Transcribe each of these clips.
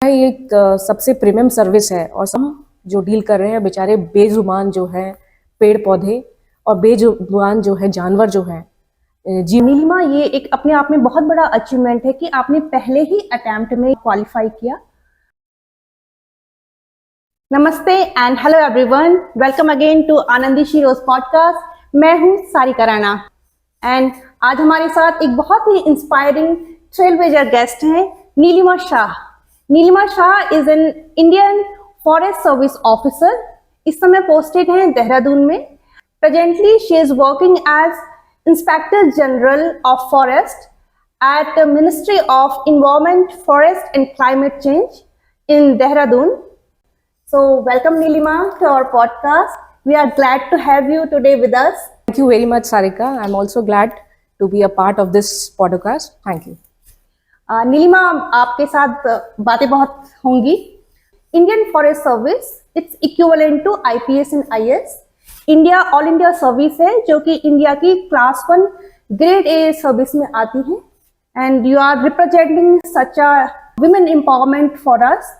ये एक सबसे प्रीमियम सर्विस है और हम जो डील कर रहे हैं बेचारे बेजुबान जो है पेड़ पौधे और बेजुबान जो है जानवर जो है जी। नीलिमा, ये एक अपने आप में बहुत बड़ा अचीवमेंट है कि आपने पहले ही अटेम्प्ट में क्वालिफाई किया। नमस्ते and hello everyone, welcome again to Anandi Sheroes podcast. मैं हूँ सारिका राणा एंड आज हमारे साथ एक बहुत ही इंस्पायरिंग ट्रेलब्लेजर गेस्ट हैं, Neelima Shah. Neelima Shah is an Indian forest service officer. इस समय पोस्टेड हैं देहरादून में। Presently she is working as inspector general of forest at the Ministry of Environment, Forest and Climate Change in Dehradun. So welcome Nilima to our podcast. We are glad to have you today with us. Thank you very much, Sarika. I'm also glad to be a part of this podcast. Thank you. Neelima, आपके साथ बातें बहुत होंगी। Indian forest service it's equivalent to IPS and IS। India all India service है जो कि India की class 1 grade A service में आती है and you are representing such a women empowerment for us.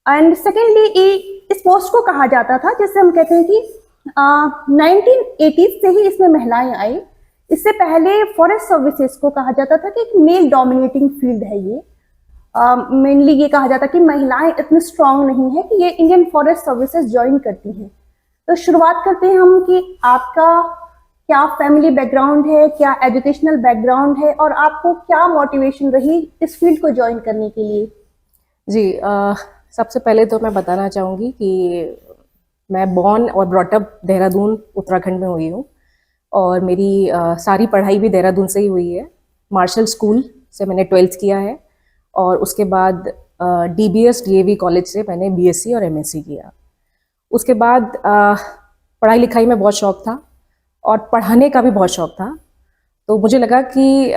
And secondly, इस पोस्ट को कहा जाता था, जैसे हम कहते हैं कि 1980s से ही इसमें महिलाएं आई। इससे पहले फॉरेस्ट सर्विसेज को कहा जाता था कि एक मेल डोमिनेटिंग फील्ड है ये। मेनली ये कहा जाता कि महिलाएं इतनी स्ट्रांग नहीं है कि ये इंडियन फॉरेस्ट सर्विसेज ज्वाइन करती हैं। तो शुरुआत करते हैं हम कि आपका क्या फैमिली बैकग्राउंड है, क्या एजुकेशनल बैकग्राउंड है और आपको क्या मोटिवेशन रही इस फील्ड को ज्वाइन करने के लिए? जी, सबसे पहले तो मैं बताना चाहूँगी कि मैं बॉर्न और ब्रॉटअप देहरादून उत्तराखंड में हुई हूँ और मेरी सारी पढ़ाई भी देहरादून से ही हुई है। मार्शल स्कूल से मैंने 12th किया है और उसके बाद DBS DAV कॉलेज से मैंने BSc और MSc किया। उसके बाद पढ़ाई लिखाई में बहुत शौक था और पढ़ाने का भी बहुत शौक था, तो मुझे लगा कि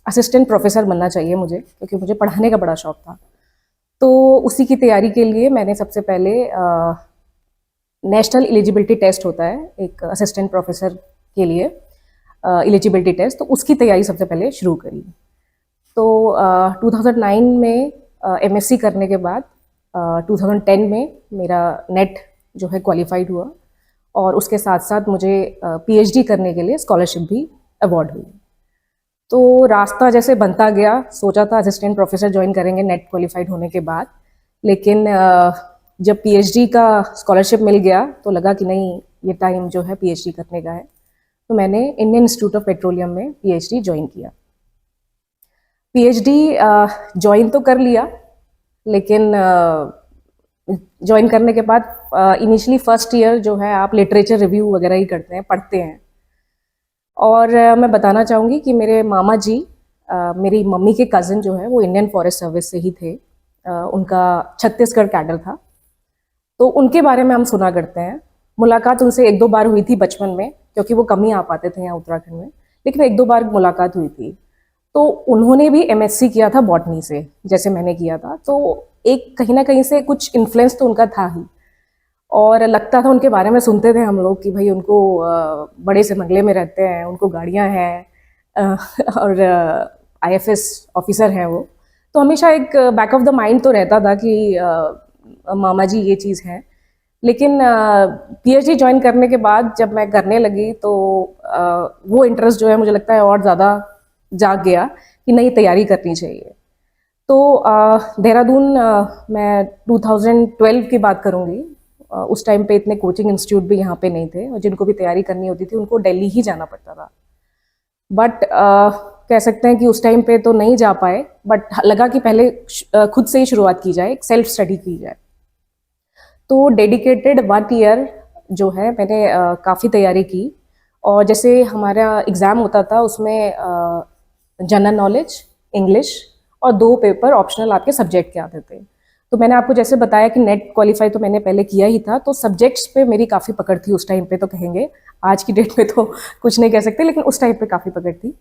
असिस्टेंट प्रोफेसर बनना चाहिए मुझे, क्योंकि मुझे पढ़ाने का बड़ा शौक था। तो उसी की तैयारी के लिए मैंने सबसे पहले नेशनल एलिजिबिलिटी टेस्ट होता है एक असिस्टेंट प्रोफेसर के लिए, एलिजिबिलिटी टेस्ट, तो उसकी तैयारी सबसे पहले शुरू करी। तो 2009 में MSc करने के बाद 2010 में मेरा नेट जो है क्वालिफाइड हुआ और उसके साथ साथ मुझे PhD करने के लिए स्कॉलरशिप भी अवार्ड हुई। तो रास्ता जैसे बनता गया, सोचा था असिस्टेंट प्रोफेसर ज्वाइन करेंगे नेट क्वालिफाइड होने के बाद, लेकिन जब PhD का स्कॉलरशिप मिल गया तो लगा कि नहीं, ये टाइम जो है PhD करने का है। तो मैंने इंडियन इंस्टीट्यूट ऑफ पेट्रोलियम में PhD ज्वाइन किया। PhD ज्वाइन तो कर लिया, लेकिन ज्वाइन करने के बाद इनिशियली फर्स्ट ईयर जो है आप लिटरेचर रिव्यू वगैरह ही करते हैं, पढ़ते हैं। और मैं बताना चाहूँगी कि मेरे मामा जी, मेरी मम्मी के कज़न जो है वो इंडियन फॉरेस्ट सर्विस से ही थे। उनका छत्तीसगढ़ कैडर था, तो उनके बारे में हम सुना करते हैं। मुलाकात उनसे 1-2 बार हुई थी बचपन में, क्योंकि वो कम ही आ पाते थे यहाँ उत्तराखंड में, लेकिन 1-2 बार मुलाकात हुई थी। तो उन्होंने भी MSc किया था बॉटनी से, जैसे मैंने किया था, तो एक कहीं ना कहीं से कुछ इन्फ्लुएंस तो उनका था ही। और लगता था उनके बारे में सुनते थे हम लोग कि भाई उनको बड़े से बंगले में रहते हैं, उनको गाड़ियाँ हैं और IFS ऑफिसर हैं वो। तो हमेशा एक बैक ऑफ द माइंड तो रहता था कि मामा जी ये चीज़ है। लेकिन PhD ज्वाइन करने के बाद जब मैं करने लगी तो वो इंटरेस्ट जो है मुझे लगता है और ज़्यादा जाग गया कि नई तैयारी करनी चाहिए। तो देहरादून मैं 2012 की बात करूँगी। उस टाइम पे इतने कोचिंग इंस्टीट्यूट भी यहाँ पे नहीं थे और जिनको भी तैयारी करनी होती थी उनको दिल्ली ही जाना पड़ता था। बट कह सकते हैं कि उस टाइम पे तो नहीं जा पाए, बट लगा कि पहले खुद से ही शुरुआत की जाए, सेल्फ स्टडी की जाए। तो डेडिकेटेड 1 ईयर जो है मैंने काफ़ी तैयारी की। और जैसे हमारा एग्ज़ाम होता था उसमें जनरल नॉलेज, इंग्लिश और 2 पेपर ऑप्शनल आपके सब्जेक्ट के आते थे। तो मैंने आपको जैसे बताया कि नेट क्वालिफाई तो मैंने पहले किया ही था, तो सब्जेक्ट्स पे मेरी काफ़ी पकड़ थी उस टाइम पे। तो कहेंगे आज की डेट में तो कुछ नहीं कह सकते, लेकिन उस टाइम पे काफ़ी पकड़ थी।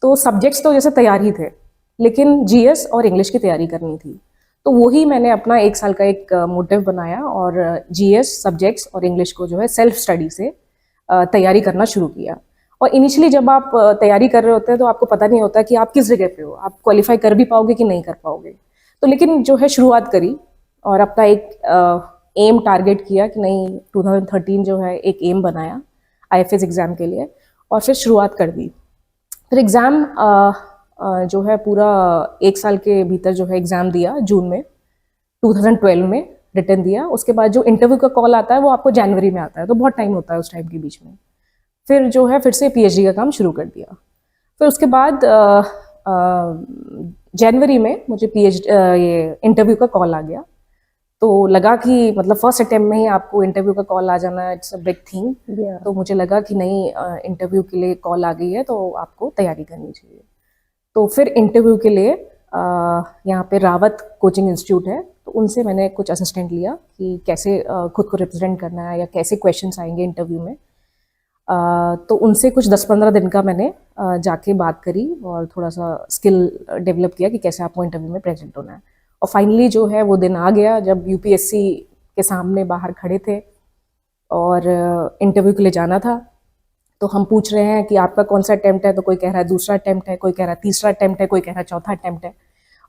तो सब्जेक्ट्स तो जैसे तैयार ही थे, लेकिन GS और इंग्लिश की तैयारी करनी थी। तो वही मैंने अपना 1 साल का एक मोटिव बनाया और GS सब्जेक्ट्स और इंग्लिश को जो है सेल्फ स्टडी से तैयारी करना शुरू किया। और इनिशियली जब आप तैयारी कर रहे होते हैं तो आपको पता नहीं होता कि आप किस जगह पे हो, आप क्वालिफाई कर भी पाओगे कि नहीं कर पाओगे। तो लेकिन जो है शुरुआत करी और अपना एक एम टारगेट किया कि नहीं 2013 जो है एक एम बनाया आईएफएस एग्ज़ाम के लिए और फिर शुरुआत कर दी। फिर एग्ज़ाम जो है पूरा 1 साल के भीतर जो है एग्ज़ाम दिया जून में 2012 में रिटर्न दिया। उसके बाद जो इंटरव्यू का कॉल आता है वो आपको जनवरी में आता है, तो बहुत टाइम होता है उस टाइम के बीच में। फिर जो है फिर से पीएचडी का काम शुरू कर दिया। फिर उसके बाद जनवरी में मुझे ये इंटरव्यू का कॉल आ गया। तो लगा कि मतलब फर्स्ट अटेम्प्ट में ही आपको इंटरव्यू का कॉल आ जाना इट्स अ बिग थिंग। तो मुझे लगा कि नहीं इंटरव्यू के लिए कॉल आ गई है तो आपको तैयारी करनी चाहिए। तो फिर इंटरव्यू के लिए यहाँ पे रावत कोचिंग इंस्टीट्यूट है, तो उनसे मैंने कुछ असिस्टेंट लिया कि कैसे खुद को रिप्रेजेंट करना है या कैसे क्वेश्चंस आएंगे इंटरव्यू में। तो उनसे कुछ 10-15 दिन का मैंने जाके बात करी और थोड़ा सा स्किल डेवलप किया कि कैसे आपको इंटरव्यू में प्रेजेंट होना है। और फाइनली जो है वो दिन आ गया जब यूपीएससी के सामने बाहर खड़े थे और इंटरव्यू के लिए जाना था। तो हम पूछ रहे हैं कि आपका कौन सा अटेम्प्ट है, तो कोई कह रहा है दूसरा अटेम्प्ट है, कोई कह रहा है तीसरा अटेम्प्ट है, कोई कह रहा है चौथा अटेम्प्ट है।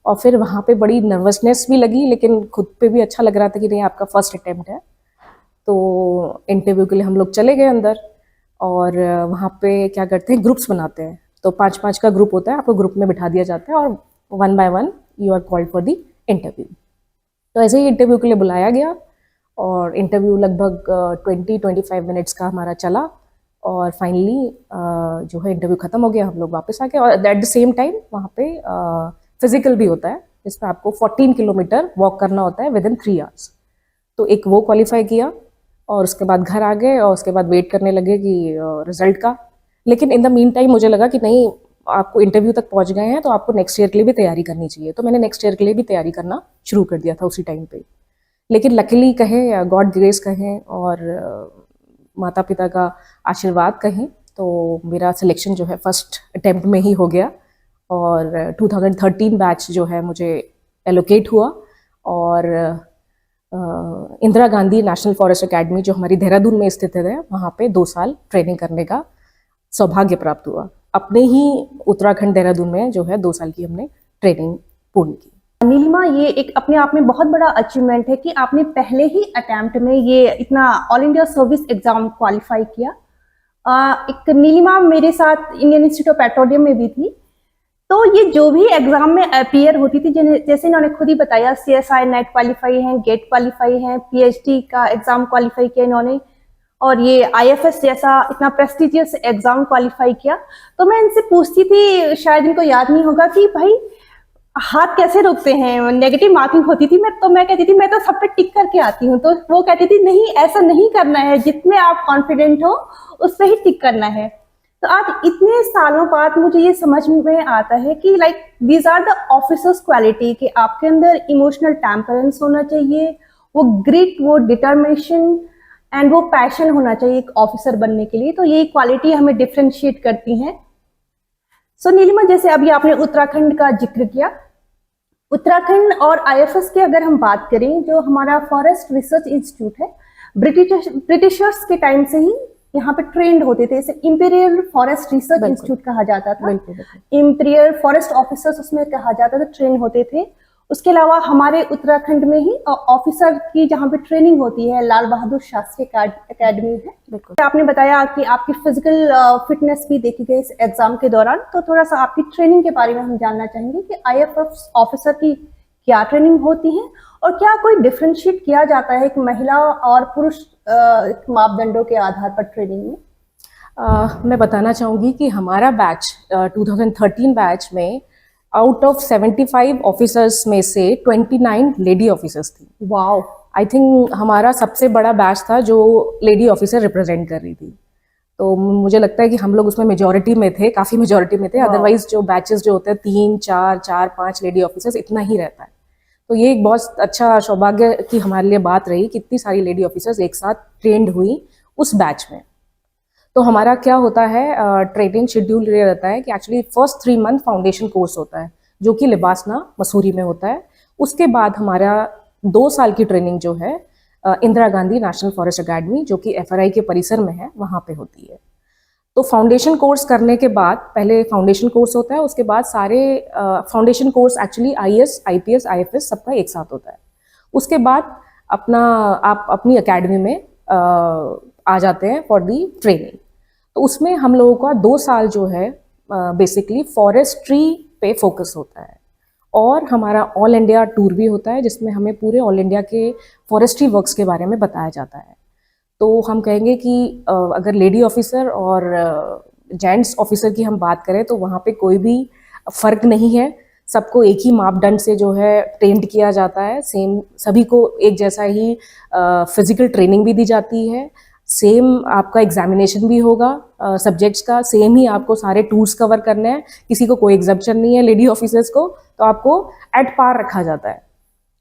और फिर वहाँ पे बड़ी नर्वसनेस भी लगी, लेकिन खुद पे भी अच्छा लग रहा था कि नहीं आपका फर्स्ट अटेम्प्ट है। तो इंटरव्यू के लिए हम लोग चले गए अंदर और वहाँ पे क्या करते हैं ग्रुप्स बनाते हैं। तो 5-5 का ग्रुप होता है, आपको ग्रुप में बिठा दिया जाता है और 1 by 1 you are called for the interview. तो ऐसे ही इंटरव्यू के लिए बुलाया गया और इंटरव्यू लगभग 20-25 मिनट्स का हमारा चला और फाइनली जो है इंटरव्यू ख़त्म हो गया, हम लोग वापस आ गए। और एट द सेम टाइम वहाँ पे फिजिकल भी होता है जिसमें आपको 14 किलोमीटर वॉक करना होता है विदिन 3 आवर्स। तो एक वो क्वालिफाई किया और उसके बाद घर आ गए और उसके बाद वेट करने लगे कि रिजल्ट का। लेकिन इन द मीन टाइम मुझे लगा कि नहीं आपको इंटरव्यू तक पहुंच गए हैं तो आपको नेक्स्ट ईयर के लिए भी तैयारी करनी चाहिए। तो मैंने नेक्स्ट ईयर के लिए भी तैयारी करना शुरू कर दिया था उसी टाइम पे। लेकिन लकीली कहें या गॉड ग्रेस कहें और माता पिता का आशीर्वाद कहें तो मेरा सिलेक्शन जो है फर्स्ट अटेम्प्ट में ही हो गया और 2013 बैच जो है मुझे एलोकेट हुआ और Indira Gandhi national forest academy जो हमारी देहरादून में स्थित है वहाँ पे 2 साल ट्रेनिंग करने का सौभाग्य प्राप्त हुआ। अपने ही उत्तराखंड देहरादून में जो है 2 साल की हमने ट्रेनिंग पूर्ण की। नीलिमा, ये एक अपने आप में बहुत बड़ा अचीवमेंट है कि आपने पहले ही अटेम्प्ट में ये इतना all India service exam qualify किया। एक नीलिमा मेरे साथ इंडियन इंस्टीट्यूट ऑफ पेट्रोलियम में भी थी, तो ये जो भी एग्जाम में अपीयर होती थी जैसे इन्होंने खुद ही बताया CSI नेट क्वालिफाई है, गेट क्वालिफाई है, PhD का एग्जाम क्वालिफाई किया इन्होंने और ये IFS जैसा इतना प्रेस्टिजियस एग्जाम क्वालिफाई किया। तो मैं इनसे पूछती थी, शायद इनको याद नहीं होगा, कि भाई हाथ कैसे रोकते हैं, नेगेटिव मार्किंग होती थी। मैं कहती थी मैं तो सब पे टिक करके आती हूँ, तो वो कहती थी नहीं ऐसा नहीं करना है, जितने आप कॉन्फिडेंट हो उस पे ही टिक करना है। तो आज इतने सालों बाद मुझे ये समझ में आता है कि like these are the officers quality, कि आपके अंदर इमोशनल टेम्परेंस होना चाहिए, वो ग्रिट, वो डिटर्मिनेशन एंड वो पैशन होना चाहिए एक ऑफिसर बनने के लिए। तो ये क्वालिटी हमें डिफ्रेंशिएट करती हैं। सो नीलिमा, जैसे अभी आपने उत्तराखंड का जिक्र किया, उत्तराखंड और IFS की अगर हम बात करें, जो हमारा फॉरेस्ट रिसर्च इंस्टीट्यूट है, ब्रिटिशर्स के टाइम से ही यहाँ पे ट्रेंड होते थे। इसे इंपीरियल फॉरेस्ट रिसर्च इंस्टीट्यूट कहा जाता था। इंपीरियल फॉरेस्ट ऑफिसर्स उसमें कहा जाता था, ट्रेन होते थे। उसके अलावा हमारे उत्तराखंड में ही ऑफिसर की जहाँ पे ट्रेनिंग होती है लाल बहादुर शास्त्री एकेडमी है। आपने बताया कि आपकी फिजिकल फिटनेस भी देखी गई इस एग्जाम के दौरान, तो थोड़ा सा आपकी ट्रेनिंग के बारे में हम जानना चाहेंगे कि IFS ऑफिसर की क्या ट्रेनिंग होती है और क्या कोई डिफरेंशिएट किया जाता है एक महिला और पुरुष मापदंडों के आधार पर ट्रेनिंग में? मैं बताना चाहूँगी कि हमारा बैच 2013 बैच में आउट ऑफ 75 ऑफिसर्स में से 29 लेडी ऑफिसर्स थी। वाओ! आई थिंक हमारा सबसे बड़ा बैच था जो लेडी ऑफिसर रिप्रेजेंट कर रही थी। तो मुझे लगता है कि हम लोग उसमें मेजॉरिटी में थे, काफ़ी मेजॉरिटी में थे। अदरवाइज जो बैचेस जो होते हैं 3, 4, 5 लेडी ऑफिसर्स, इतना ही रहता है। तो ये एक बहुत अच्छा सौभाग्य की हमारे लिए बात रही कि इतनी सारी लेडी ऑफिसर्स एक साथ ट्रेंड हुई उस बैच में। तो हमारा क्या होता है, ट्रेनिंग शेड्यूल ये रहता है कि actually first 3 month foundation course होता है जो कि लिबासना मसूरी में होता है। उसके बाद हमारा 2 साल की ट्रेनिंग जो है Indira Gandhi national forest academy जो कि FRI के परिसर में है, वहाँ पे होती है। तो फाउंडेशन कोर्स करने के बाद, पहले फाउंडेशन कोर्स होता है, उसके बाद सारे foundation course actually IAS, IPS, IFS सबका एक साथ होता है। उसके बाद आप अपनी एकेडमी में आ जाते हैं फॉर दी ट्रेनिंग। तो उसमें हम लोगों का 2 साल जो है बेसिकली फॉरेस्ट्री पे फोकस होता है, और हमारा ऑल इंडिया टूर भी होता है जिसमें हमें पूरे ऑल इंडिया के फॉरेस्ट्री वर्क्स के बारे में बताया जाता है। तो हम कहेंगे कि अगर लेडी ऑफिसर और जेंट्स ऑफिसर की हम बात करें तो वहाँ पे कोई भी फ़र्क नहीं है, सबको एक ही मापदंड से जो है ट्रेंड किया जाता है। सेम सभी को एक जैसा ही फिजिकल ट्रेनिंग भी दी जाती है, सेम आपका एग्जामिनेशन भी होगा सब्जेक्ट्स का, सेम ही आपको सारे टूर्स कवर करने हैं, किसी को कोई एग्जम्पशन नहीं है। लेडी ऑफिसर्स को तो आपको एट पार रखा जाता है,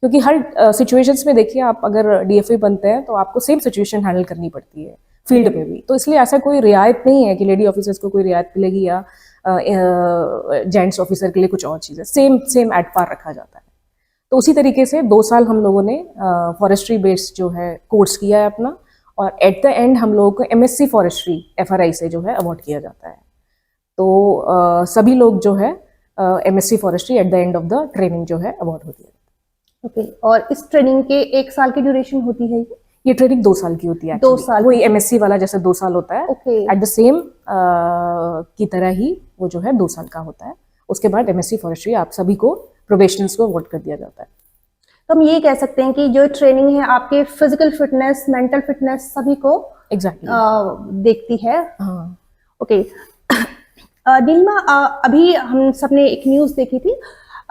क्योंकि हर सिचुएशंस में देखिए, आप अगर डीएफए बनते हैं तो आपको सेम सिचुएशन हैंडल करनी पड़ती है फील्ड में भी। तो इसलिए ऐसा कोई रियायत नहीं है कि लेडी ऑफिसर्स को कोई रियायत मिलेगी या जेंट्स ऑफिसर के लिए कुछ और चीज़ है, सेम एट पार रखा जाता है। तो उसी तरीके से 2 साल हम लोगों ने फॉरेस्ट्री बेस्ड जो है कोर्स किया है अपना, और एट द एंड हम लोगों को एमएससी फॉरेस्ट्री एफआरआई से जो है अवार्ड किया जाता है। तो सभी लोग जो है MSc forestry at the end of the training जो है अवार्ड होती है। ओके, और इस ट्रेनिंग के 1 साल की ड्यूरेशन होती है? ये ट्रेनिंग 2 साल की होती है। 2 साल, वही एमएससी वाला जैसे 2 साल होता है, ओके, एट द सेम की तरह ही वो जो है 2 साल का होता है। उसके बाद एमएससी फॉरेस्ट्री आप सभी को प्रोबेशनर्स को अवार्ड कर दिया जाता है। तो हम ये कह सकते हैं कि जो ट्रेनिंग है आपके फिजिकल फिटनेस, मेंटल फिटनेस सभी को एग्जैक्टली देखती है। हाँ, ओके। नीलिमा, अभी हम सबने एक न्यूज़ देखी थी,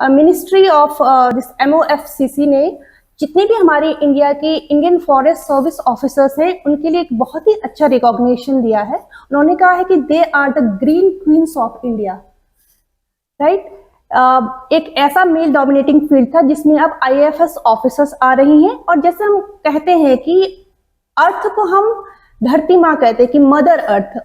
मिनिस्ट्री ऑफ दिस MOFCC ने जितने भी हमारे इंडिया के इंडियन फॉरेस्ट सर्विस ऑफिसर्स हैं उनके लिए एक बहुत ही अच्छा रिकॉग्निशन दिया है। उन्होंने कहा है कि they are the green queens of India, right. एक ऐसा मेल डोमिनेटिंग फील्ड था जिसमें अब IAFS ऑफिसर्स आ रही हैं, और जैसे हम कहते हैं कि अर्थ को हम धरती माँ कहते हैं कि मदर अर्थ,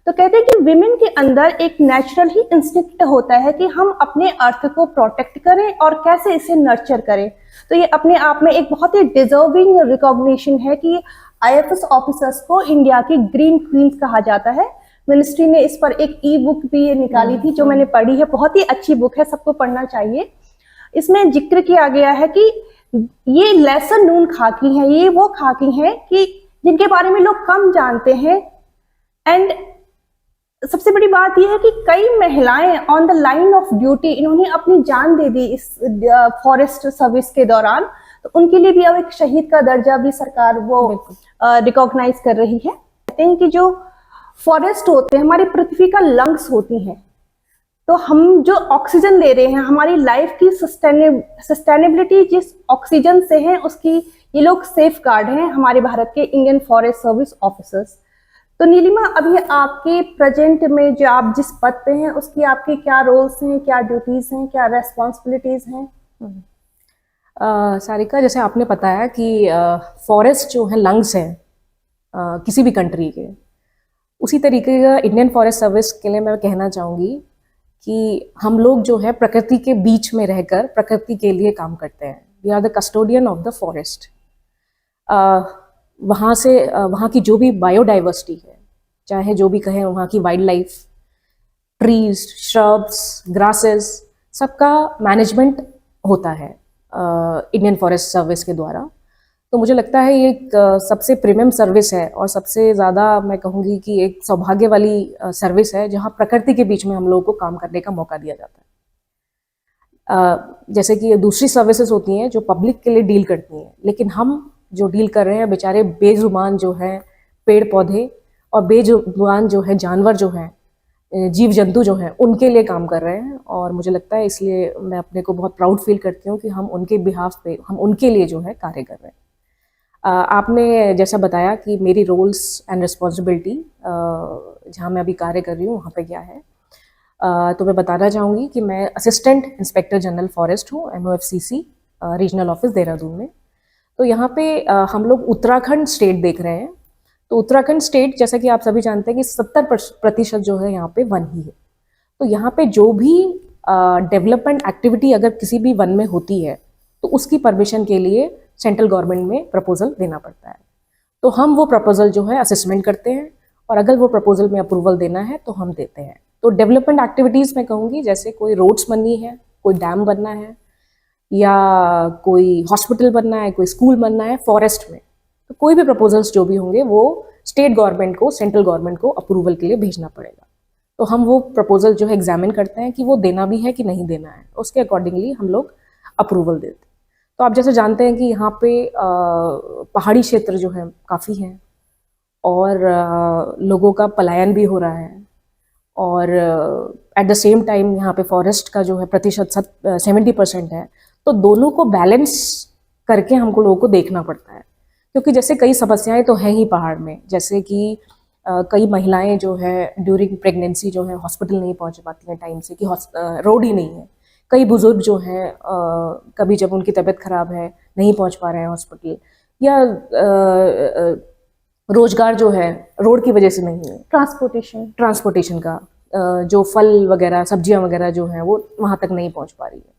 तो कहते हैं कि विमेन के अंदर एक नेचुरल ही इंस्टिंक्ट होता है कि हम अपने अर्थ को प्रोटेक्ट करें और कैसे इसे नर्चर करें। तो ये अपने आप में एक बहुत ही डिजर्विंग रिकॉग्निशन है कि IAFS ऑफिसर्स को इंडिया की ग्रीन क्वींस कहा जाता है। मिनिस्ट्री ने इस पर एक ई-बुक भी निकाली थी जो मैंने पढ़ी है, बहुत ही अच्छी बुक है, सबको पढ़ना चाहिए। इसमें जिक्र किया गया है कि ये लेसर नून खाकी हैं, ये वो खाकी हैं कि जिनके बारे में लोग कम जानते हैं। एंड सबसे बड़ी बात यह है कि कई महिलाएं on the line of duty, इन्होंने अपनी जान दे दी इस फॉरेस्ट सर्विस के दौरान, तो उनके लिए भी अब एक शहीद का दर्जा भी सरकार वो रिकॉग्नाइज कर रही है। कहते हैं कि जो फॉरेस्ट होते हैं हमारी पृथ्वी का लंग्स होती हैं, तो हम जो ऑक्सीजन ले रहे हैं, हमारी लाइफ की सस्टेनेबिलिटी जिस ऑक्सीजन से है उसकी ये लोग सेफ गार्ड हैं, हमारे भारत के इंडियन फॉरेस्ट सर्विस ऑफिसर्स। तो नीलिमा, अभी आपके प्रेजेंट में जो आप जिस पद पे हैं उसकी आपके क्या रोल्स हैं, क्या ड्यूटीज हैं, क्या रेस्पॉन्सिबिलिटीज हैं? सारिका, जैसे आपने बताया कि फॉरेस्ट जो है लंग्स है किसी भी कंट्री के, उसी तरीके का इंडियन फॉरेस्ट सर्विस के लिए मैं कहना चाहूँगी कि हम लोग जो है प्रकृति के बीच में रहकर प्रकृति के लिए काम करते हैं। We are the custodian of the forest. वहाँ की जो भी बायोडाइवर्सिटी है, चाहे जो भी कहें, वहाँ की wild life, trees, shrubs, grasses, सबका मैनेजमेंट होता है इंडियन फॉरेस्ट सर्विस के द्वारा। तो मुझे लगता है ये एक सबसे प्रीमियम सर्विस है, और सबसे ज़्यादा मैं कहूँगी कि एक सौभाग्य वाली सर्विस है जहाँ प्रकृति के बीच में हम लोगों को काम करने का मौका दिया जाता है। जैसे कि दूसरी सर्विसेज होती हैं जो पब्लिक के लिए डील करती हैं, लेकिन हम जो डील कर रहे हैं बेचारे बेजुबान जो हैं पेड़ पौधे और बेजुबान जो है जानवर जो हैं, जीव जंतु जो हैं, उनके लिए काम कर रहे हैं। और मुझे लगता है इसलिए मैं अपने को बहुत प्राउड फील करती हूँ कि हम उनके बिहाफ पे, हम उनके लिए जो है कार्य कर रहे हैं। आपने जैसा बताया कि मेरी रोल्स एंड रिस्पॉन्सिबिलिटी जहाँ मैं अभी कार्य कर रही हूँ वहाँ पे क्या है, तो मैं बताना चाहूँगी कि मैं असिस्टेंट इंस्पेक्टर जनरल फॉरेस्ट हूँ MOFCC रीजनल ऑफिस देहरादून में। तो यहाँ पे हम लोग उत्तराखंड स्टेट देख रहे हैं। तो उत्तराखंड स्टेट, जैसा कि आप सभी जानते हैं कि 70% जो है यहाँ पे वन ही है। तो यहाँ पे जो भी डेवलपमेंट एक्टिविटी अगर किसी भी वन में होती है तो उसकी परमिशन के लिए सेंट्रल गवर्नमेंट में प्रपोजल देना पड़ता है। तो हम वो प्रपोजल जो है असेसमेंट करते हैं और अगर वो प्रपोजल में अप्रूवल देना है तो हम देते हैं। तो डेवलपमेंट एक्टिविटीज़ मैं कहूँगी, जैसे कोई रोड्स बननी है, कोई डैम बनना है, या कोई हॉस्पिटल बनना है, कोई स्कूल बनना है फॉरेस्ट में, तो कोई भी प्रपोजल्स जो भी होंगे वो स्टेट गवर्नमेंट को, सेंट्रल गवर्नमेंट को अप्रूवल के लिए भेजना पड़ेगा। तो हम वो प्रपोजल जो है एग्जामिन करते हैं कि वो देना भी है कि नहीं देना है, उसके अकॉर्डिंगली हम लोग अप्रूवल देते हैं। तो आप जैसे जानते हैं कि यहाँ पे पहाड़ी क्षेत्र जो है काफ़ी हैं, और लोगों का पलायन भी हो रहा है, और एट द सेम टाइम यहाँ पे फॉरेस्ट का जो है प्रतिशत 70% है। तो दोनों को बैलेंस करके हमको लोगों को देखना पड़ता है, क्योंकि जैसे कई समस्याएं तो हैं ही पहाड़ में, जैसे कि कई महिलाएं जो है ड्यूरिंग प्रेगनेंसी जो है हॉस्पिटल नहीं पहुंच पाती हैं टाइम से, कि रोड ही नहीं है। कई बुजुर्ग जो हैं कभी जब उनकी तबीयत खराब है नहीं पहुंच पा रहे हैं हॉस्पिटल, या रोजगार जो है रोड की वजह से नहीं है, ट्रांसपोर्टेशन का जो फल वगैरह सब्जियां वगैरह जो हैं वो वहाँ तक नहीं पहुँच पा रही है।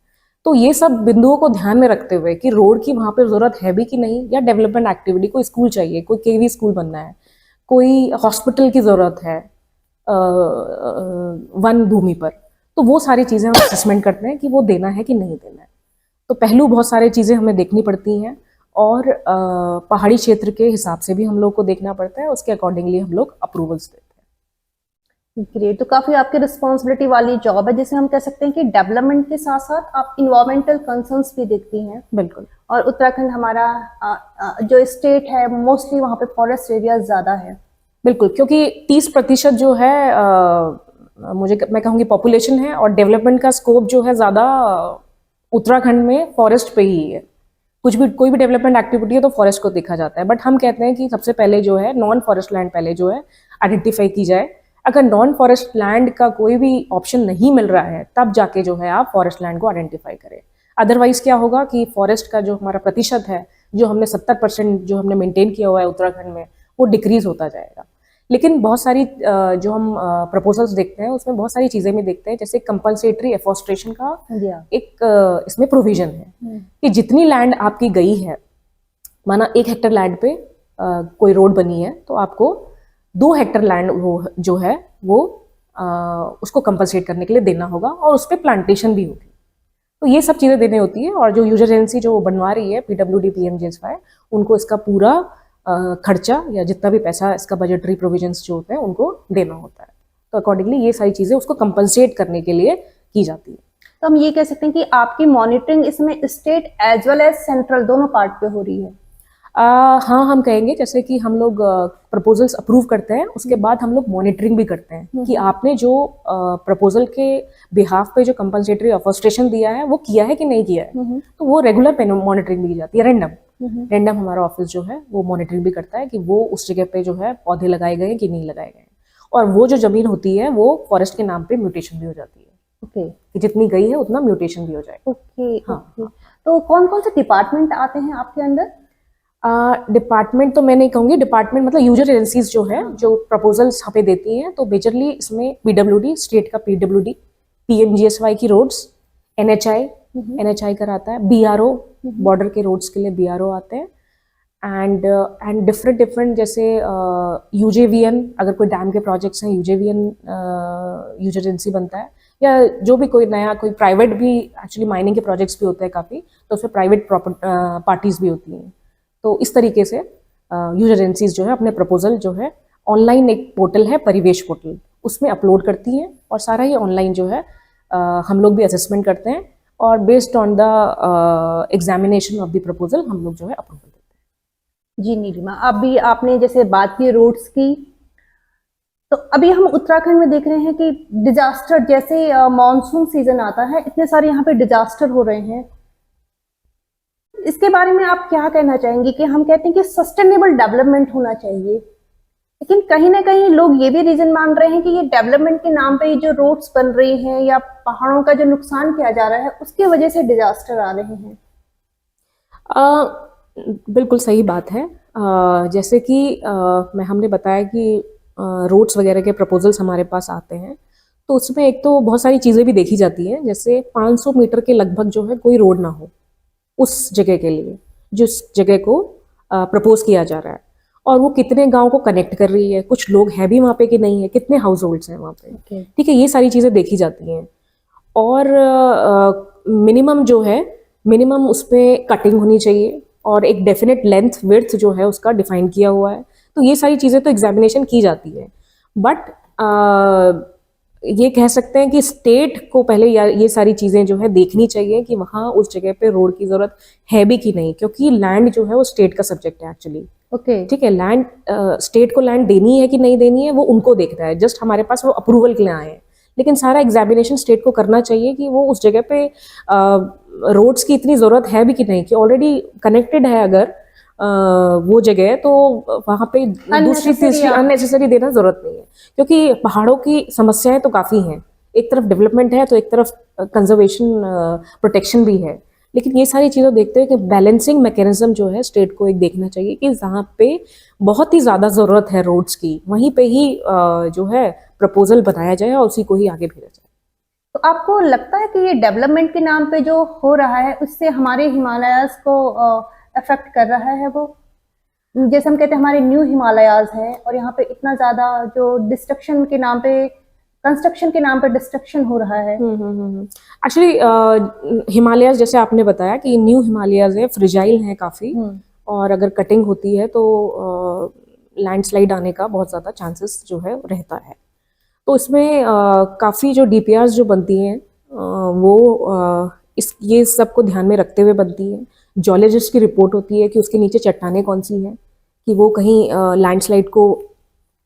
तो ये सब बिंदुओं को ध्यान में रखते हुए कि रोड की वहाँ पे ज़रूरत है भी कि नहीं, या डेवलपमेंट एक्टिविटी, कोई स्कूल चाहिए, कोई केवी स्कूल बनना है, कोई हॉस्पिटल की ज़रूरत है वन भूमि पर, तो वो सारी चीज़ें हम असेसमेंट करते हैं कि वो देना है कि नहीं देना है। तो पहलू बहुत सारी चीज़ें हमें देखनी पड़ती हैं, और पहाड़ी क्षेत्र के हिसाब से भी हम लोग को देखना पड़ता है, उसके अकॉर्डिंगली हम लोग अप्रूवल्स देते हैं। ग्रेट। तो काफी आपकी रिस्पॉन्सिबिलिटी वाली जॉब है, जिसे हम कह सकते हैं कि डेवलपमेंट के साथ साथ आप इन्वायरमेंटल कंसर्न्स भी देखती हैं। बिल्कुल। और उत्तराखंड हमारा जो स्टेट है मोस्टली वहाँ पे फॉरेस्ट एरिया ज्यादा है। बिल्कुल, क्योंकि 30% जो है मैं कहूँगी पॉपुलेशन है, और डेवलपमेंट का स्कोप जो है ज़्यादा उत्तराखंड में फॉरेस्ट पे ही है। कोई भी डेवलपमेंट एक्टिविटी है तो फॉरेस्ट को देखा जाता है, बट हम कहते हैं कि सबसे पहले जो है नॉन फॉरेस्ट लैंड पहले जो है आइडेंटिफाई की जाए। अगर नॉन फॉरेस्ट लैंड का कोई भी ऑप्शन नहीं मिल रहा है तब जाके जो है आप फॉरेस्ट लैंड को आइडेंटिफाई करें। अदरवाइज क्या होगा कि फॉरेस्ट का जो हमारा प्रतिशत है, जो हमने 70% जो हमने मेंटेन किया हुआ है उत्तराखंड में, वो डिक्रीज होता जाएगा। लेकिन बहुत सारी जो हम प्रपोजल्स देखते हैं उसमें बहुत सारी चीज़ें भी देखते हैं, जैसे कंपलसेटरी एफॉरेस्ट्रेशन का एक इसमें प्रोविजन है कि जितनी लैंड आपकी गई है, माना 1 हेक्टेयर लैंड पे कोई रोड बनी है, तो आपको 2 हेक्टेयर लैंड वो जो है वो उसको कंपलसेट करने के लिए देना होगा, और उस पर प्लांटेशन भी होगी। तो ये सब चीज़ें देनी होती है, और जो यूजर एजेंसी जो बनवा रही है PWD PMGSY, उनको इसका पूरा खर्चा या जितना भी पैसा इसका बजटरी प्रोविजंस जो होते हैं उनको देना होता है। तो अकॉर्डिंगली ये सारी चीज़ें उसको कंपनसेट करने के लिए की जाती है। तो हम ये कह सकते हैं कि आपकी मॉनिटरिंग इसमें state as well as central दोनों पार्ट पे हो रही है। हाँ, हम कहेंगे जैसे कि हम लोग प्रपोजल्स अप्रूव करते हैं, उसके बाद हम लोग मॉनिटरिंग भी करते हैं कि आपने जो प्रपोजल के बिहाफ पे जो कंपनसेटरी एफॉरेस्ट्रेशन दिया है वो किया है कि नहीं किया है। तो वो रेगुलर मॉनिटरिंग भी की जाती है, रैंडम हमारा ऑफिस जो है वो मॉनिटरिंग भी करता है कि वो उस जगह पे जो है पौधे लगाए गए हैं कि नहीं लगाए गए, और वो जो जमीन होती है वो फॉरेस्ट के नाम पे म्यूटेशन भी हो जाती है। ओके। कि जितनी गई है उतना म्यूटेशन भी हो जाए। ओके। तो कौन कौन से डिपार्टमेंट आते हैं आपके अंदर? डिपार्टमेंट तो मैं नहीं कहूँगी, डिपार्टमेंट मतलब यूजर एजेंसीज जो है जो प्रपोजल्स यहाँ पे देती हैं, तो मेजरली इसमें PWD स्टेट का PWD, PMGSY की रोड्स, NHI कराता है, BRO बॉर्डर के रोड्स के लिए BRO आते हैं, एंड डिफरेंट जैसे UJVN, अगर कोई डैम के प्रोजेक्ट्स हैं UJVN यूजर एजेंसी बनता है, या जो भी कोई नया कोई प्राइवेट भी, एक्चुअली माइनिंग के प्रोजेक्ट्स भी होते हैं काफ़ी, तो उसमें प्राइवेट पार्टीज भी होती हैं। तो इस तरीके से यूजर एजेंसीज जो है अपने प्रपोजल जो है ऑनलाइन, एक पोर्टल है परिवेश पोर्टल, उसमें अपलोड करती हैं, और सारा ही ऑनलाइन जो है हम लोग भी असेसमेंट करते हैं, और based on the examination of the proposal हम लोग जो है अप्रूवल देते हैं। जी नीलिमा, अभी आपने जैसे बात की रोड्स की, तो अभी हम उत्तराखंड में देख रहे हैं कि डिजास्टर, जैसे मॉनसून सीजन आता है, इतने सारे यहाँ पे डिजास्टर हो रहे हैं। इसके बारे में आप क्या कहना चाहेंगे? कि हम कहते हैं कि सस्टेनेबल डेवलपमेंट होना चाहिए, लेकिन कहीं ना कहीं लोग ये भी रीजन मान रहे हैं कि ये डेवलपमेंट के नाम पे जो रोड्स बन रही हैं या पहाड़ों का जो नुकसान किया जा रहा है उसकी वजह से डिजास्टर आ रहे हैं। बिल्कुल सही बात है। जैसे कि हमने बताया कि रोड्स वगैरह के प्रपोजल्स हमारे पास आते हैं, तो उसमें एक तो बहुत सारी चीज़ें भी देखी जाती हैं, जैसे 500 मीटर के लगभग जो है कोई रोड ना हो उस जगह के लिए, जिस जगह को प्रपोज किया जा रहा है, और वो कितने गांव को कनेक्ट कर रही है, कुछ लोग हैं भी वहाँ पे कि नहीं है, कितने हाउस होल्ड्स हैं वहाँ पे, Okay. ठीक है, ये सारी चीज़ें देखी जाती हैं। और मिनिमम जो है, मिनिमम उस पर कटिंग होनी चाहिए और एक डेफिनेट लेंथ विड्थ जो है उसका डिफाइन किया हुआ है। तो ये सारी चीज़ें तो एग्जामिनेशन की जाती है, बट ये कह सकते हैं कि स्टेट को पहले ये सारी चीज़ें जो है देखनी चाहिए कि वहाँ उस जगह पे रोड की ज़रूरत है भी कि नहीं, क्योंकि लैंड जो है वो स्टेट का सब्जेक्ट है एक्चुअली। ओके। ठीक है, लैंड स्टेट को लैंड देनी है कि नहीं देनी है वो उनको देखना है, जस्ट हमारे पास वो अप्रूवल के लिए आए हैं। लेकिन सारा एग्जामिनेशन स्टेट को करना चाहिए कि वो उस जगह पे रोड्स की इतनी ज़रूरत है भी कि नहीं, कि ऑलरेडी कनेक्टेड है अगर वो जगह, तो वहाँ पे दूसरी तीसरी अननेसेसरी देना ज़रूरत नहीं है, क्योंकि पहाड़ों की समस्याएं तो काफ़ी हैं। एक तरफ डेवलपमेंट है तो एक तरफ कंजर्वेशन प्रोटेक्शन भी है, लेकिन ये सारी चीज़ें देखते हुए कि बैलेंसिंग मैकेनिज्म जो है स्टेट को एक देखना चाहिए कि जहाँ पे बहुत ही ज़्यादा ज़रूरत है रोड्स की, वहीं पे ही जो है प्रपोजल बनाया जाए और उसी को ही आगे भेजा जाए। तो आपको लगता है कि ये डेवलपमेंट के नाम पे जो हो रहा है उससे हमारे हिमालयाज को अफेक्ट कर रहा है? वो जैसे हम कहते हैं हमारे न्यू हिमालयाज हैं और यहाँ पे इतना ज्यादा जो डिस्ट्रक्शन के नाम पे, कंस्ट्रक्शन के नाम पे डिस्ट्रक्शन हो रहा है। एक्चुअली हिमालयाज जैसे आपने बताया कि न्यू हिमालयाज है, फ्रिजाइल हैं काफ़ी, और अगर कटिंग होती है तो लैंडस्लाइड आने का बहुत ज़्यादा चांसेस जो है रहता है। तो इसमें काफ़ी जो डीपीआरस जो बनती हैं वो ये सब को ध्यान में रखते हुए बनती हैं। जियोलॉजिस्ट की रिपोर्ट होती है कि उसके नीचे चट्टानें कौन सी हैं, कि वो कहीं लैंडस्लाइड को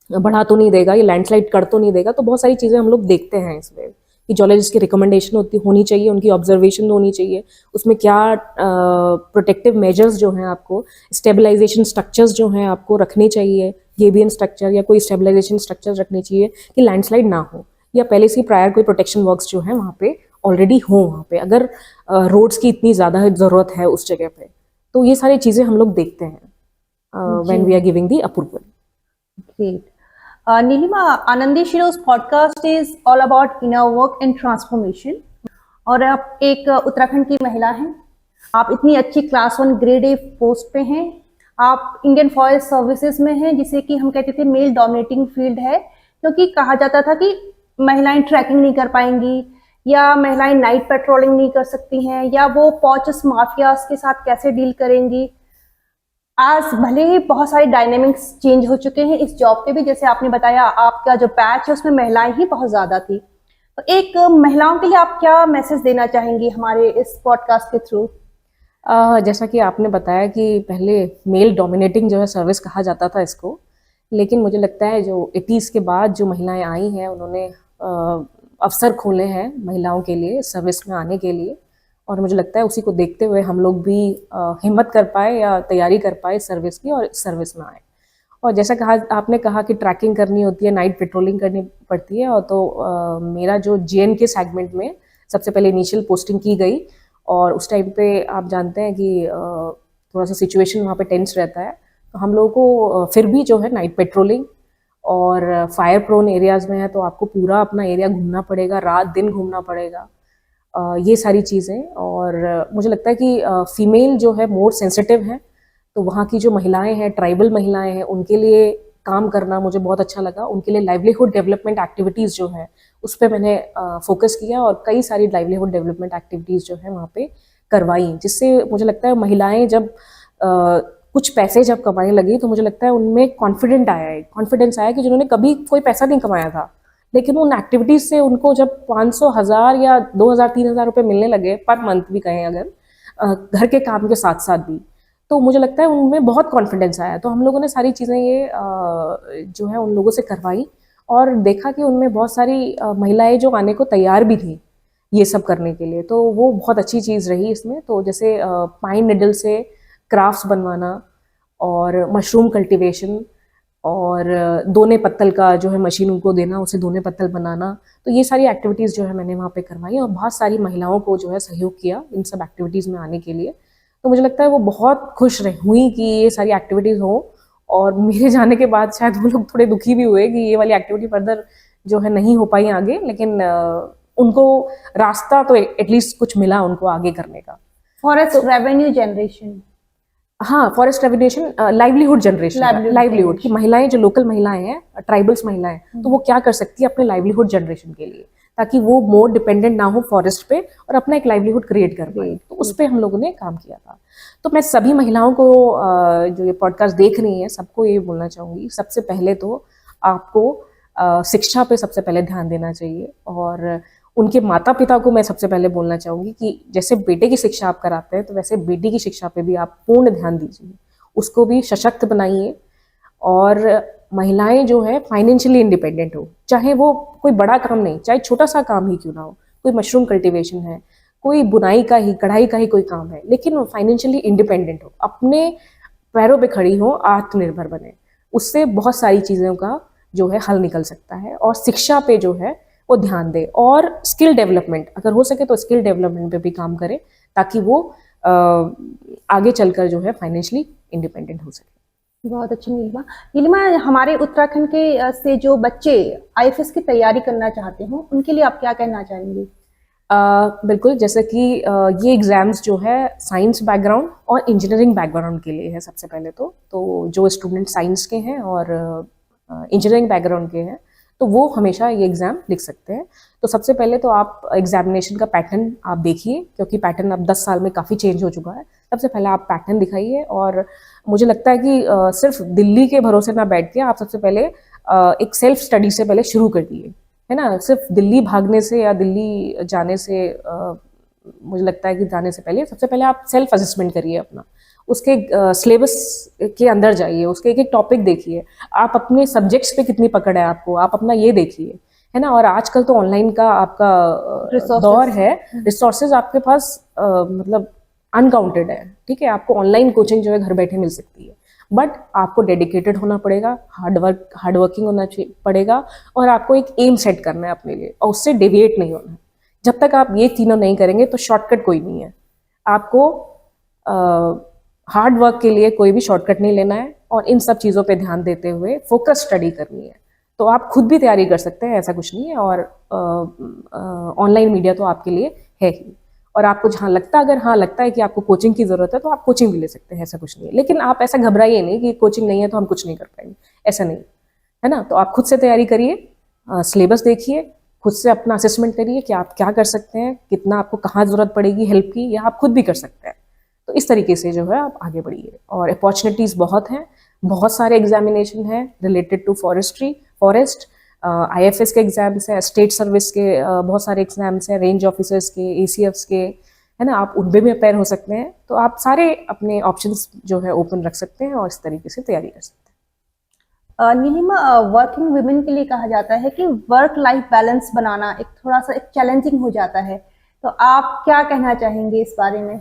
बढ़ा तो नहीं देगा या लैंडस्लाइड कर तो नहीं देगा। तो बहुत सारी चीज़ें हम लोग देखते हैं इसमें, कि जियोलॉजिस्ट की रिकमेंडेशन होनी चाहिए, उनकी ऑब्जर्वेशन होनी चाहिए, उसमें क्या प्रोटेक्टिव मेजर्स जो हैं आपको, स्टेबलाइजेशन स्ट्रक्चर्स जो हैं आपको रखने चाहिए, गेबियन स्ट्रक्चर या कोई स्टेबलाइजेशन स्ट्रक्चर्स रखने चाहिए कि लैंडस्लाइड ना हो, या पहले से ही प्रायर कोई प्रोटेक्शन वर्क्स जो है वहाँ पे ऑलरेडी हो वहाँ पे, अगर रोड्स की इतनी ज़्यादा ज़रूरत है उस जगह पे। तो ये सारी चीज़ें हम लोग देखते हैं when we are giving the approval. Great. Neelima, Anandi sheroes podcast is all about inner work and transformation, और आप एक उत्तराखंड की महिला हैं। आप इतनी अच्छी क्लास 1 ग्रेड ए पोस्ट पे हैं। आप इंडियन फॉरेस्ट सर्विसेज में हैं, जिसे कि हम कहते थे मेल डोमिनेटिंग फील्ड है, क्योंकि कहा जाता था कि महिलाएं ट्रैकिंग नहीं कर पाएंगी, या महिलाएं नाइट पेट्रोलिंग नहीं कर सकती हैं, या वो पॉचस माफियाज के साथ कैसे डील करेंगी। आज भले ही बहुत सारे डायनेमिक्स चेंज हो चुके हैं इस जॉब के भी, जैसे आपने बताया आपका जो बैच है उसमें महिलाएं ही बहुत ज्यादा थी। तो एक महिलाओं के लिए आप क्या मैसेज देना चाहेंगी हमारे इस पॉडकास्ट के थ्रू? जैसा कि आपने बताया कि पहले मेल डोमिनेटिंग जो है सर्विस कहा जाता था इसको, लेकिन मुझे लगता है जो 80s के बाद जो महिलाएं आई हैं उन्होंने अवसर खोले हैं महिलाओं के लिए सर्विस में आने के लिए, और मुझे लगता है उसी को देखते हुए हम लोग भी हिम्मत कर पाए या तैयारी कर पाए सर्विस की और सर्विस में आए। और जैसा कहा आपने कहा कि ट्रैकिंग करनी होती है, नाइट पेट्रोलिंग करनी पड़ती है, और तो मेरा जो JNK सेगमेंट में सबसे पहले इनिशियल पोस्टिंग की गई, और उस टाइम पे आप जानते हैं कि थोड़ा सा सिचुएशन वहाँ पे टेंस रहता है, तो हम लोगों को फिर भी जो है नाइट पेट्रोलिंग, और फायर प्रोन एरियाज़ में है तो आपको पूरा अपना एरिया घूमना पड़ेगा, रात दिन घूमना पड़ेगा, ये सारी चीज़ें। और मुझे लगता है कि फीमेल जो है मोर सेंसिटिव है, तो वहाँ की जो महिलाएं हैं, ट्राइबल महिलाएं हैं, उनके लिए काम करना मुझे बहुत अच्छा लगा। उनके लिए लाइवलीहुड डेवलपमेंट एक्टिविटीज़ जो है उस पर मैंने फोकस किया, और कई सारी लाइवलीहुड डेवलपमेंट एक्टिविटीज़ जो है वहाँ पे करवाई, जिससे मुझे लगता है महिलाएं जब कुछ पैसे जब कमाने लगी तो मुझे लगता है उनमें कॉन्फिडेंस आया कि जिन्होंने कभी कोई पैसा नहीं कमाया था, लेकिन उन एक्टिविटीज़ से उनको जब 500, 1000 या 2000, 3000 रुपये मिलने लगे पर मंथ भी कहें अगर घर के काम के साथ साथ भी, तो मुझे लगता है उनमें बहुत कॉन्फिडेंस आया। तो हम लोगों ने सारी चीज़ें ये जो है उन लोगों से करवाई, और देखा कि उनमें बहुत सारी महिलाएं जो आने को तैयार भी थी ये सब करने के लिए, तो वो बहुत अच्छी चीज़ रही इसमें। तो जैसे पाइन निडल से क्राफ्ट्स बनवाना, और मशरूम कल्टीवेशन, और दोने पत्तल का जो है मशीन उनको देना, उसे दोने पत्तल बनाना, तो ये सारी एक्टिविटीज़ जो है मैंने वहाँ पे करवाई, और बहुत सारी महिलाओं को जो है सहयोग किया इन सब एक्टिविटीज़ में आने के लिए। तो मुझे लगता है वो बहुत खुश हुई कि ये सारी एक्टिविटीज़ हो, और मेरे जाने के बाद शायद वो लोग थोड़े दुखी भी हुए कि ये वाली एक्टिविटी फर्दर जो है नहीं हो पाई आगे, लेकिन उनको रास्ता तो एटलीस्ट कुछ मिला उनको आगे करने का। फॉरेस्ट रेवेन्यू जनरेशन, हाँ, forest revolution livelihood generation, livelihood की महिलाएं, जो लोकल महिलाएं हैं, ट्राइबल्स महिलाएं, तो वो क्या कर सकती है अपने लाइवलीहुड जनरेशन के लिए, ताकि वो मोर डिपेंडेंट ना हो फॉरेस्ट पे और अपना एक लाइवलीहुड क्रिएट कर पाए। तो उस पर हम लोगों ने काम किया था। तो मैं सभी महिलाओं को जो ये पॉडकास्ट देख रही हैं, सबको ये बोलना चाहूँगी, सबसे पहले तो आपको शिक्षा पे सबसे पहले ध्यान देना चाहिए। और उनके माता पिता को मैं सबसे पहले बोलना चाहूँगी कि जैसे बेटे की शिक्षा आप कराते हैं, तो वैसे बेटी की शिक्षा पे भी आप पूर्ण ध्यान दीजिए, उसको भी सशक्त बनाइए। और महिलाएं जो है फाइनेंशियली इंडिपेंडेंट हो, चाहे वो कोई बड़ा काम नहीं, चाहे छोटा सा काम ही क्यों ना हो, कोई मशरूम कल्टीवेशन है, कोई बुनाई का ही, कढ़ाई का ही कोई काम है, लेकिन वो फाइनेंशियली इंडिपेंडेंट हो, अपने पैरों पे खड़ी हो, आत्मनिर्भर बने। उससे बहुत सारी चीज़ों का जो है हल निकल सकता है। और शिक्षा पे जो है वो ध्यान दे, और स्किल डेवलपमेंट, अगर हो सके तो स्किल डेवलपमेंट पे भी काम करे, ताकि वो आगे चलकर जो है फाइनेंशियली इंडिपेंडेंट हो सके। बहुत अच्छी नीलिमा। नीलिमा, हमारे उत्तराखंड के से जो बच्चे आईएफएस की तैयारी करना चाहते हो, उनके लिए आप क्या कहना चाहेंगे? बिल्कुल, जैसे कि ये एग्ज़ाम्स जो है साइंस बैकग्राउंड और इंजीनियरिंग बैकग्राउंड के लिए है सबसे पहले तो जो स्टूडेंट साइंस के हैं और इंजीनियरिंग बैकग्राउंड के हैं, तो वो हमेशा ये एग्ज़ाम लिख सकते हैं। तो सबसे पहले तो आप एग्जामिनेशन का पैटर्न आप देखिए, क्योंकि पैटर्न अब 10 साल में काफ़ी चेंज हो चुका है। सबसे पहले आप पैटर्न दिखाइए, और मुझे लगता है कि सिर्फ दिल्ली के भरोसे ना बैठ के आप सबसे पहले एक सेल्फ स्टडी से पहले शुरू कर दिए, है ना। सिर्फ दिल्ली भागने से या दिल्ली जाने से मुझे लगता है कि जाने से पहले सबसे पहले आप सेल्फ असेसमेंट करिए अपना, उसके सिलेबस के अंदर जाइए, उसके एक एक टॉपिक देखिए, आप अपने सब्जेक्ट्स पे कितनी पकड़ है आपको, आप अपना ये देखिए, है ना। और आजकल तो ऑनलाइन का आपका दौर है, रिसोर्सेज आपके पास मतलब अनकाउंटेड है, ठीक है। आपको ऑनलाइन कोचिंग जो है घर बैठे मिल सकती है, बट आपको डेडिकेटेड होना पड़ेगा, हार्ड वर्किंग होना पड़ेगा, और आपको एक एम सेट करना है अपने लिए, और उससे डेविएट नहीं होना है। जब तक आप ये तीनों नहीं करेंगे तो शॉर्टकट कोई नहीं है। आपको हार्ड वर्क के लिए कोई भी शॉर्टकट नहीं लेना है, और इन सब चीज़ों पे ध्यान देते हुए फोकस स्टडी करनी है। तो आप खुद भी तैयारी कर सकते हैं, ऐसा कुछ नहीं है। और ऑनलाइन मीडिया तो आपके लिए है ही, और आपको जहाँ लगता है, अगर हाँ लगता है कि आपको कोचिंग की ज़रूरत है, तो आप कोचिंग भी ले सकते हैं, ऐसा कुछ नहीं है। लेकिन आप ऐसा घबराइए नहीं कि कोचिंग नहीं है तो हम कुछ नहीं कर पाएंगे, ऐसा नहीं है ना। तो आप खुद से तैयारी करिए, सिलेबस देखिए, खुद से अपना असेसमेंट करिए कि आप क्या कर सकते हैं, कितना आपको कहाँ ज़रूरत पड़ेगी हेल्प की, या आप खुद भी कर सकते हैं। तो इस तरीके से जो है आप आगे बढ़िए। और अपॉर्चुनिटीज़ बहुत हैं, बहुत सारे एग्जामिनेशन हैं रिलेटेड टू फॉरेस्ट, आईएफएस के एग्जाम्स हैं, स्टेट सर्विस के बहुत सारे एग्जाम्स हैं, रेंज ऑफिसर्स के, एसीएफ्स के, है ना। आप उनमें भी अपेयर हो सकते हैं। तो आप सारे अपने ऑप्शंस जो है ओपन रख सकते हैं, और इस तरीके से तैयारी कर सकते हैं। नीलिमा, वर्किंग वुमेन के लिए कहा जाता है कि वर्क लाइफ बैलेंस बनाना एक थोड़ा सा एक चैलेंजिंग हो जाता है, तो आप क्या कहना चाहेंगे इस बारे में?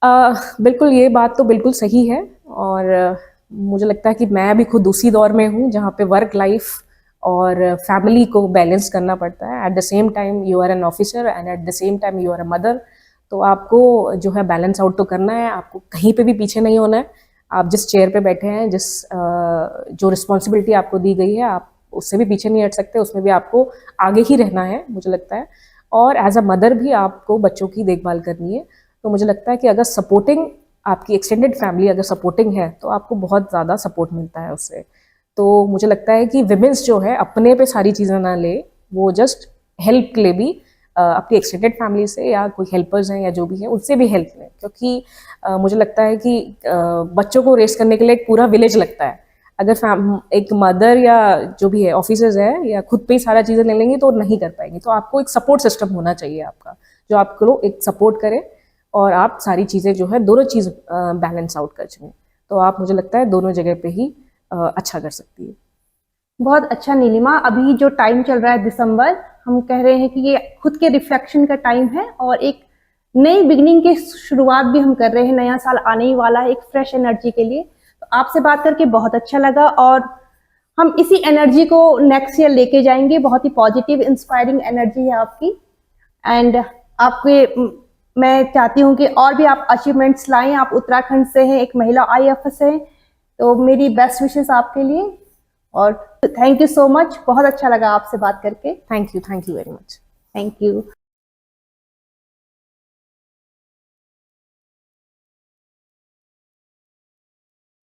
बिल्कुल, ये बात तो बिल्कुल सही है। और मुझे लगता है कि मैं भी खुद उसी दौर में हूँ जहाँ पे वर्क लाइफ और फैमिली को बैलेंस करना पड़ता है। At the same time you are an officer, and at the same time you are a mother. तो आपको जो है बैलेंस आउट तो करना है, आपको कहीं पे भी पीछे नहीं होना है। आप जिस चेयर पे बैठे हैं, जो रिस्पॉन्सिबिलिटी आपको दी गई है, आप उससे भी पीछे नहीं हट सकते, उसमें भी आपको आगे ही रहना है, मुझे लगता है। और एज अ मदर भी आपको बच्चों की देखभाल करनी है। तो मुझे लगता है कि अगर सपोर्टिंग, आपकी एक्सटेंडेड फैमिली अगर सपोर्टिंग है, तो आपको बहुत ज़्यादा सपोर्ट मिलता है उससे। तो मुझे लगता है कि विमेंस जो है अपने पे सारी चीज़ें ना ले, वो जस्ट हेल्प के लिए भी अपनी एक्सटेंडेड फैमिली से, या कोई हेल्पर्स हैं या जो भी है, उनसे भी हेल्प लें। क्योंकि मुझे लगता है कि बच्चों को रेस करने के लिए एक पूरा विलेज लगता है। अगर एक मदर या जो भी है ऑफिसर्स है, या खुद पे ही सारा चीज़ें ले लेंगे तो नहीं कर पाएंगे। तो आपको एक सपोर्ट सिस्टम होना चाहिए आपका, जो आपको एक सपोर्ट करे, और आप सारी चीज़ें जो है दोनों चीज़ बैलेंस आउट कर सकें। तो आप, मुझे लगता है, दोनों जगह पे ही अच्छा कर सकती है। बहुत अच्छा नीलिमा, अभी जो टाइम चल रहा है दिसंबर, हम कह रहे हैं कि ये खुद के रिफ्लेक्शन का टाइम है, और एक नई बिगनिंग की शुरुआत भी हम कर रहे हैं। नया साल आने ही वाला है एक फ्रेश एनर्जी के लिए। तो आपसे बात करके बहुत अच्छा लगा, और हम इसी एनर्जी को नेक्स्ट ईयर लेके जाएंगे। बहुत ही पॉजिटिव इंस्पायरिंग एनर्जी है आपकी, एंड आपके मैं चाहती हूँ कि और भी आप अचीवमेंट्स लाएं। आप उत्तराखंड से हैं, एक महिला आईएफएस है, तो मेरी बेस्ट विशेस आपके लिए। और थैंक यू सो मच, बहुत अच्छा लगा आपसे बात करके। Thank you very much. Thank you.